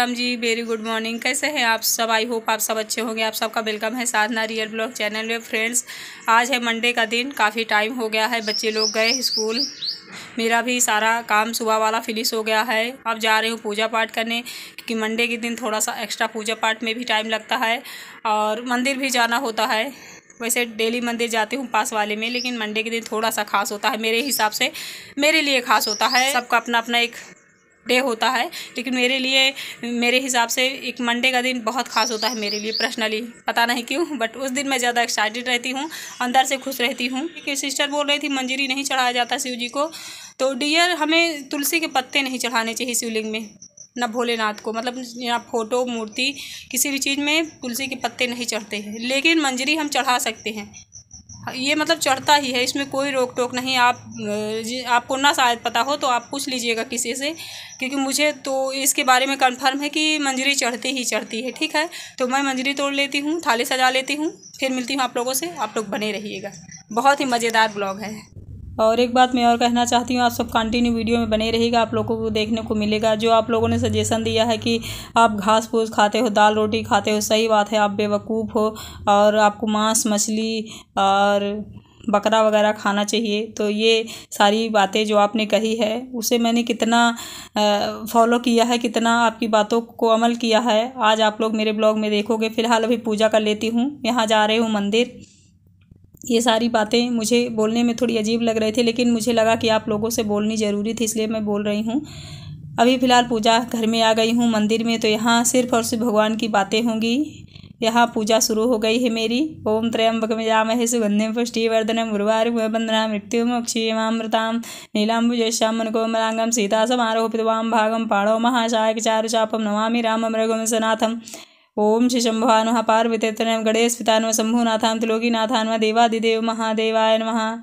Ram ji, very good morning. कैसे हैं आप सब? आई होप आप सब अच्छे होंगे। आप सबका वेलकम है साधना रियल ब्लॉग चैनल में। फ्रेंड्स, आज है मंडे का दिन। काफ़ी टाइम हो गया है, बच्चे लोग गए स्कूल। मेरा भी सारा काम सुबह वाला फिनिश हो गया है। अब जा रही हूँ पूजा पाठ करने, क्योंकि मंडे के दिन थोड़ा सा एक्स्ट्रा पूजा पाठ में भी टाइम लगता है और मंदिर भी जाना होता है। वैसे डेली मंदिर जाती हूँ पास वाले में, लेकिन मंडे के दिन थोड़ा सा खास होता है मेरे हिसाब से। मेरे लिए खास होता है, सबका अपना अपना एक डे होता है, लेकिन मेरे हिसाब से एक मंडे का दिन बहुत खास होता है मेरे लिए पर्सनली। पता नहीं क्यों, बट उस दिन मैं ज़्यादा एक्साइटेड रहती हूँ, अंदर से खुश रहती हूँ। कि सिस्टर बोल रही थी मंजरी नहीं चढ़ाया जाता शिव जी को, तो डियर हमें तुलसी के पत्ते नहीं चढ़ाने चाहिए शिवलिंग में, ना भोलेनाथ को। मतलब यहाँ फोटो मूर्ति किसी भी चीज़ में तुलसी के पत्ते नहीं चढ़ते हैं, लेकिन मंजरी हम चढ़ा सकते हैं। ये मतलब चढ़ता ही है, इसमें कोई रोक टोक नहीं। आपको ना शायद पता हो तो आप पूछ लीजिएगा किसी से, क्योंकि मुझे तो इसके बारे में कंफर्म है कि मंजरी चढ़ती ही चढ़ती है। ठीक है, तो मैं मंजरी तोड़ लेती हूँ, थाली सजा लेती हूँ, फिर मिलती हूँ आप लोगों से। आप लोग बने रहिएगा, बहुत ही मज़ेदार ब्लॉग है। और एक बात मैं और कहना चाहती हूँ, आप सब कंटिन्यू वीडियो में बने रहिएगा। आप लोगों को देखने को मिलेगा जो आप लोगों ने सजेशन दिया है कि आप घास फूस खाते हो, दाल रोटी खाते हो। सही बात है, आप बेवकूफ़ हो और आपको मांस मछली और बकरा वगैरह खाना चाहिए। तो ये सारी बातें जो आपने कही है उसे मैंने कितना फॉलो किया है, कितना आपकी बातों को अमल किया है, आज आप लोग मेरे ब्लॉग में देखोगे। फ़िलहाल अभी पूजा कर लेती हूँ, यहाँ जा रही हूँ मंदिर। ये सारी बातें मुझे बोलने में थोड़ी अजीब लग रही थी, लेकिन मुझे लगा कि आप लोगों से बोलनी ज़रूरी थी, इसलिए मैं बोल रही हूँ। अभी फ़िलहाल पूजा घर में आ गई हूँ मंदिर में, तो यहाँ सिर्फ और सिर्फ भगवान की बातें होंगी। यहाँ पूजा शुरू हो गई है मेरी। ओम त्र्यंबकं यजामहे सुगंधिं पुष्टिवर्धनम् उर्वारुकमिव बन्धनान् मृत्युर्मुक्षीयमामृतां नीलाम्बुजश्यामलकोमलांगं सीतासमारोपितवां भागं पाणौ महाशायकचारुचापं नमामि राममृगवंशनाथम्। ओम श्री शंभुवा नमः पार्वतीतनय गणेश पितानव शंभुनाथां त्रिलोकीनाथान्व देवादिदेव महादेवाय नमः।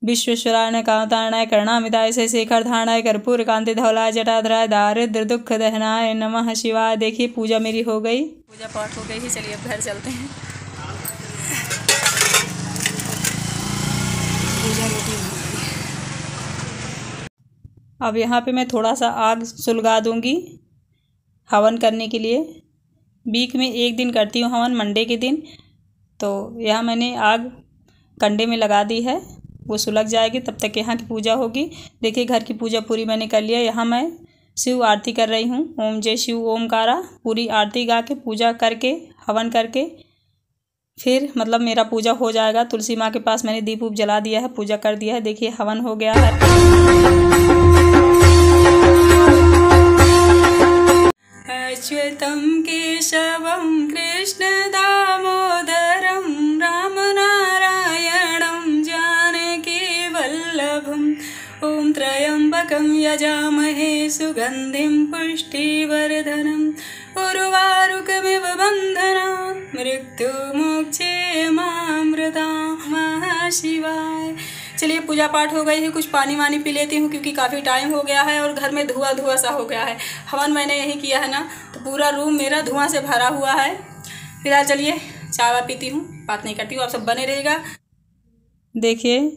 विश्वेश्वराय कामतारणाय करुणामिताय शेखरधारणाय कर्पूर कांति धवलाय जटाधराय दारिद्र दुख दहनाय नमः शिवाय। देखिए पूजा मेरी हो गई, पूजा पाठ हो गई है। चलिए अब घर चलते हैं। पूजा रेडी हो गई। अब यहाँ पे मैं थोड़ा सा आग सुलगा दूंगी हवन करने के लिए। वीक में एक दिन करती हूँ हवन, मंडे के दिन। तो यहाँ मैंने आग कंडे में लगा दी है, वो सुलग जाएगी, तब तक यहाँ की पूजा होगी। देखिए घर की पूजा पूरी मैंने कर लिया। यहाँ मैं शिव आरती कर रही हूँ। ओम जय शिव ओमकारा पूरी आरती गा के पूजा करके हवन करके फिर मतलब मेरा पूजा हो जाएगा। तुलसी माँ के पास मैंने दीप उप जला दिया है, पूजा कर दिया है। देखिए हवन हो गया है। अच्युतं केशवं कृष्ण दामोदरं रामनारायणं जानकी वल्लभम्। ॐ त्र्यंबकं यजामहे सुगन्धिं पुष्टिवर्धनम् उर्वारुकमिव बन्धनान् मृत्युमुक्षीयमामृतां शिवाय। चलिए पूजा पाठ हो गई है, कुछ पानी वानी पी लेती हूँ, क्योंकि काफ़ी टाइम हो गया है और घर में धुआं धुआं सा हो गया है। हवन मैंने यही किया है ना, तो पूरा रूम मेरा धुआं से भरा हुआ है। फिलहाल चलिए चाय पीती हूँ, बात नहीं करती हूँ। आप सब बने रहिएगा। देखिए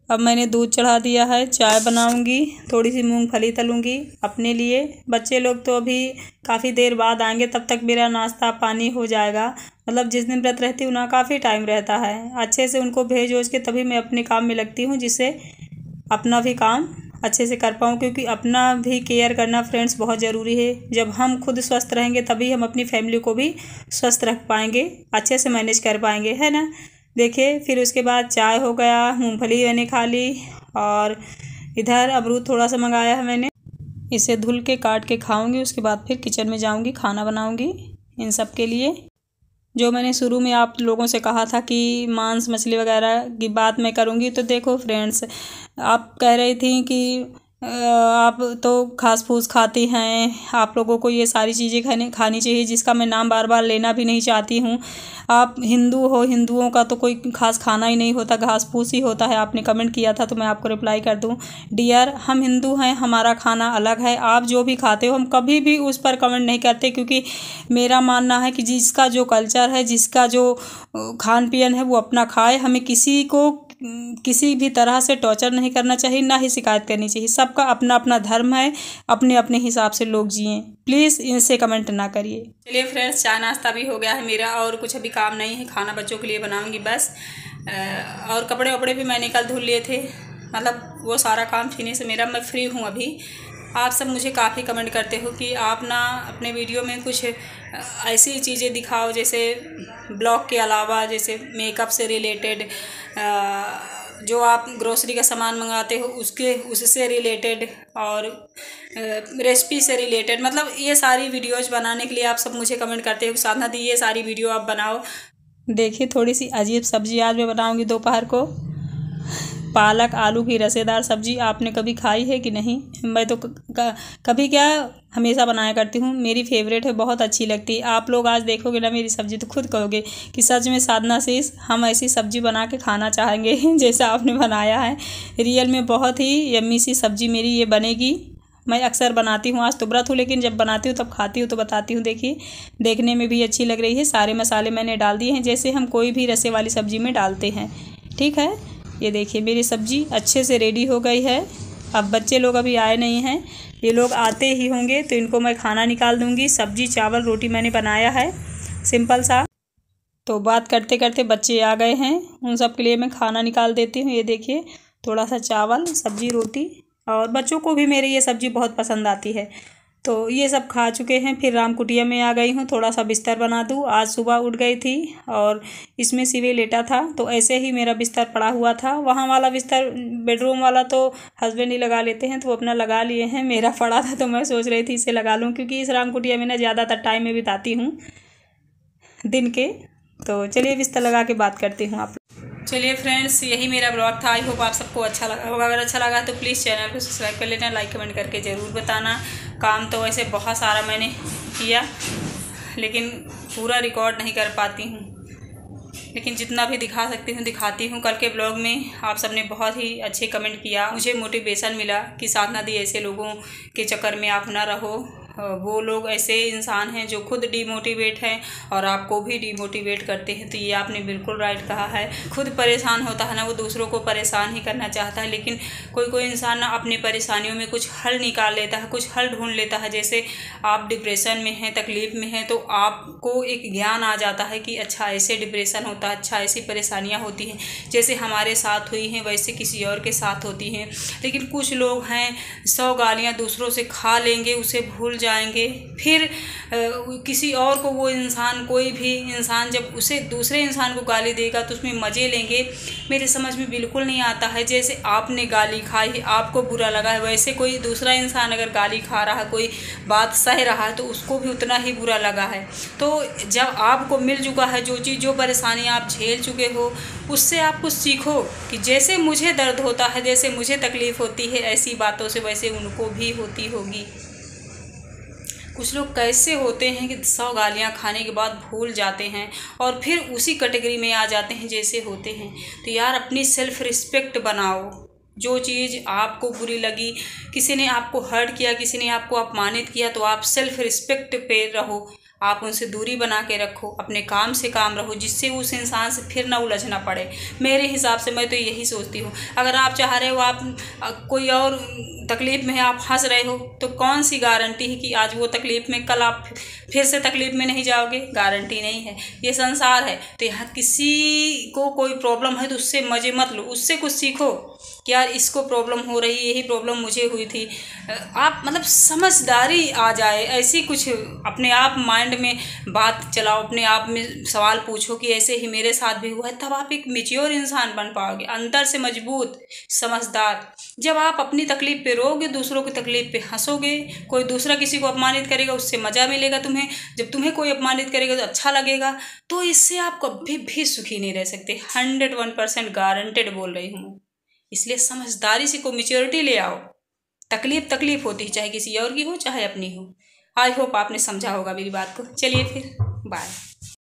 अब मैंने दूध चढ़ा दिया है, चाय बनाऊंगी, थोड़ी सी मूंगफली तलूंगी अपने लिए। बच्चे लोग तो अभी काफ़ी देर बाद आएंगे, तब तक मेरा नाश्ता पानी हो जाएगा। मतलब जिस दिन व्रत रहती हूँ ना, काफ़ी टाइम रहता है। अच्छे से उनको भेज वोज के तभी मैं अपने काम में लगती हूँ, जिससे अपना भी काम अच्छे से कर पाऊँ। क्योंकि अपना भी केयर करना फ्रेंड्स बहुत ज़रूरी है। जब हम खुद स्वस्थ रहेंगे तभी हम अपनी फैमिली को भी स्वस्थ रख पाएंगे, अच्छे से मैनेज कर पाएंगे, है ना। देखिए फिर उसके बाद चाय हो गया, मूंगफली मैंने खा ली, और इधर अमरूद थोड़ा सा मंगाया है मैंने, इसे धुल के काट के खाऊंगी। उसके बाद फिर किचन में जाऊंगी, खाना बनाऊंगी इन सब के लिए। जो मैंने शुरू में आप लोगों से कहा था कि मांस मछली वगैरह की बात मैं करूंगी, तो देखो फ्रेंड्स, आप कह रही थी कि आप तो घास फूस खाती हैं, आप लोगों को ये सारी चीज़ें खानी चाहिए, जिसका मैं नाम बार बार लेना भी नहीं चाहती हूँ। आप हिंदू हो, हिंदुओं का तो कोई खास खाना ही नहीं होता, घास फूस ही होता है। आपने कमेंट किया था तो मैं आपको रिप्लाई कर दूँ। डियर, हम हिंदू हैं, हमारा खाना अलग है। आप जो भी खाते हो हम कभी भी उस पर कमेंट नहीं करते, क्योंकि मेरा मानना है कि जिसका जो कल्चर है, जिसका जो खान पियन है, वो अपना खाए। हमें किसी को किसी भी तरह से टॉर्चर नहीं करना चाहिए, ना ही शिकायत करनी चाहिए। सबका अपना अपना धर्म है, अपने अपने हिसाब से लोग जिएं। प्लीज़ इनसे कमेंट ना करिए। चलिए फ्रेंड्स, चाय नाश्ता भी हो गया है मेरा और कुछ अभी काम नहीं है, खाना बच्चों के लिए बनाऊंगी बस। और कपड़े वपड़े भी मैंने कल धुल लिए थे, मतलब वो सारा काम फिनिश से मेरा, मैं फ्री हूँ अभी। आप सब मुझे काफ़ी कमेंट करते हो कि आप ना अपने वीडियो में कुछ ऐसी चीज़ें दिखाओ, जैसे ब्लॉग के अलावा जैसे मेकअप से रिलेटेड, जो आप ग्रोसरी का सामान मंगाते हो उससे रिलेटेड, और रेसिपी से रिलेटेड, मतलब ये सारी वीडियोज़ बनाने के लिए आप सब मुझे कमेंट करते हो साधना दी ये सारी वीडियो आप बनाओ। देखिए, थोड़ी सी अजीब सब्ज़ी आज मैं बनाऊँगी दोपहर को, पालक आलू की रसेदार सब्ज़ी। आपने कभी खाई है कि नहीं? मैं तो कभी क्या हमेशा बनाया करती हूँ, मेरी फेवरेट है, बहुत अच्छी लगती है। आप लोग आज देखोगे ना मेरी सब्ज़ी तो खुद कहोगे कि सच में साधना sis हम ऐसी सब्ज़ी बना के खाना चाहेंगे जैसा आपने बनाया है। रियल में बहुत ही यम्मी सी सब्ज़ी मेरी ये बनेगी। मैं अक्सर बनाती हूँ, आज तो व्रत हूँ लेकिन जब बनाती हूँ तब खाती हूँ तो बताती हूँ। देखिए, देखने में भी अच्छी लग रही है। सारे मसाले मैंने डाल दिए हैं जैसे हम कोई भी रसे वाली सब्ज़ी में डालते हैं, ठीक है। ये देखिए मेरी सब्ज़ी अच्छे से रेडी हो गई है। अब बच्चे लोग अभी आए नहीं हैं, ये लोग आते ही होंगे तो इनको मैं खाना निकाल दूँगी। सब्ज़ी चावल रोटी मैंने बनाया है सिंपल सा। तो बात करते करते बच्चे आ गए हैं, उन सब के लिए मैं खाना निकाल देती हूँ। ये देखिए, थोड़ा सा चावल सब्ज़ी रोटी, और बच्चों को भी मेरी ये सब्ज़ी बहुत पसंद आती है। तो ये सब खा चुके हैं, फिर राम कुटिया में आ गई हूँ। थोड़ा सा बिस्तर बना दूँ, आज सुबह उठ गई थी और इसमें सिवे लेटा था तो ऐसे ही मेरा बिस्तर पड़ा हुआ था। वहाँ वाला बिस्तर बेडरूम वाला तो हस्बैंड ही लगा लेते हैं, तो वो अपना लगा लिए हैं। मेरा पड़ा था तो मैं सोच रही थी इसे लगा लूँ, क्योंकि इस राम कुटिया में ना ज़्यादातर टाइम में बिताती हूँ दिन के। तो चलिए बिस्तर लगा के बात करती हूँ आप। चलिए फ्रेंड्स, यही मेरा ब्लॉग था। आई होप आप सबको अच्छा लगा होगा। अगर अच्छा लगा तो प्लीज़ चैनल को सब्सक्राइब कर लेना, लाइक कमेंट करके ज़रूर बताना। काम तो वैसे बहुत सारा मैंने किया लेकिन पूरा रिकॉर्ड नहीं कर पाती हूँ, लेकिन जितना भी दिखा सकती हूँ दिखाती हूँ। कल के ब्लॉग में आप सबने बहुत ही अच्छे कमेंट किया, मुझे मोटिवेशन मिला कि साधना दी ऐसे लोगों के चक्कर में आप ना रहो। वो लोग ऐसे इंसान हैं जो खुद डिमोटिवेट हैं और आपको भी डिमोटिवेट करते हैं। तो ये आपने बिल्कुल राइट कहा है। खुद परेशान होता है ना, वो दूसरों को परेशान ही करना चाहता है, लेकिन कोई कोई इंसान ना अपनी परेशानियों में कुछ हल निकाल लेता है, कुछ हल ढूंढ लेता है। जैसे आप डिप्रेशन में हैं, तकलीफ़ में हैं, तो आपको एक ज्ञान आ जाता है कि अच्छा ऐसे डिप्रेशन होता है, अच्छा ऐसी परेशानियाँ होती हैं। जैसे हमारे साथ हुई हैं वैसे किसी और के साथ होती हैं। लेकिन कुछ लोग हैं 100 गालियाँ दूसरों से खा लेंगे, उसे भूल जाएंगे, फिर किसी और को वो इंसान, कोई भी इंसान जब उसे दूसरे इंसान को गाली देगा तो उसमें मज़े लेंगे। मेरे समझ में बिल्कुल नहीं आता है। जैसे आपने गाली खाई है, आपको बुरा लगा है, वैसे कोई दूसरा इंसान अगर गाली खा रहा है, कोई बात सह रहा है, तो उसको भी उतना ही बुरा लगा है। तो जब आपको मिल चुका है जो चीज़, जो परेशानी आप झेल चुके हो, उससे आप कुछ सीखो कि जैसे मुझे दर्द होता है, जैसे मुझे तकलीफ़ होती है, ऐसी बातों से वैसे उनको भी होती होगी। कुछ लोग कैसे होते हैं कि 100 गालियाँ खाने के बाद भूल जाते हैं और फिर उसी कैटेगरी में आ जाते हैं जैसे होते हैं। तो यार अपनी सेल्फ़ रिस्पेक्ट बनाओ। जो चीज़ आपको बुरी लगी, किसी ने आपको हर्ट किया, किसी ने आपको अपमानित किया, तो आप सेल्फ़ रिस्पेक्ट पे रहो, आप उनसे दूरी बना के रखो, अपने काम से काम रहो, जिससे उस इंसान से फिर ना उलझना पड़े। मेरे हिसाब से मैं तो यही सोचती हूँ। अगर आप चाह रहे हो आप कोई और तकलीफ़ में है, आप हंस रहे हो, तो कौन सी गारंटी है कि आज वो तकलीफ़ में, कल आप फिर से तकलीफ़ में नहीं जाओगे? गारंटी नहीं है। ये संसार है। तो यहाँ किसी को कोई प्रॉब्लम है तो उससे मज़े मत लो, उससे कुछ सीखो कि यार इसको प्रॉब्लम हो रही है, यही प्रॉब्लम मुझे हुई थी। आप मतलब समझदारी आ जाए, ऐसी कुछ अपने आप माइंड में बात चलाओ, अपने आप में सवाल पूछो कि ऐसे ही मेरे साथ भी हुआ है, तब आप एक मैच्योर इंसान बन पाओगे, अंदर से मजबूत, समझदार। जब आप अपनी तकलीफ़ पे रोगे, दूसरों की तकलीफ़ पे हंसोगे, कोई दूसरा किसी को अपमानित करेगा उससे मज़ा मिलेगा तुम्हें, जब तुम्हें कोई अपमानित करेगा तो अच्छा लगेगा, तो इससे आप कभी भी सुखी नहीं रह सकते। 101% गारंटेड बोल रही हूँ। इसलिए समझदारी से को मैच्योरिटी ले आओ। तकलीफ़ होती है, चाहे किसी और की हो चाहे अपनी हो। आई होप आपने समझा होगा मेरी बात को। चलिए फिर बाय।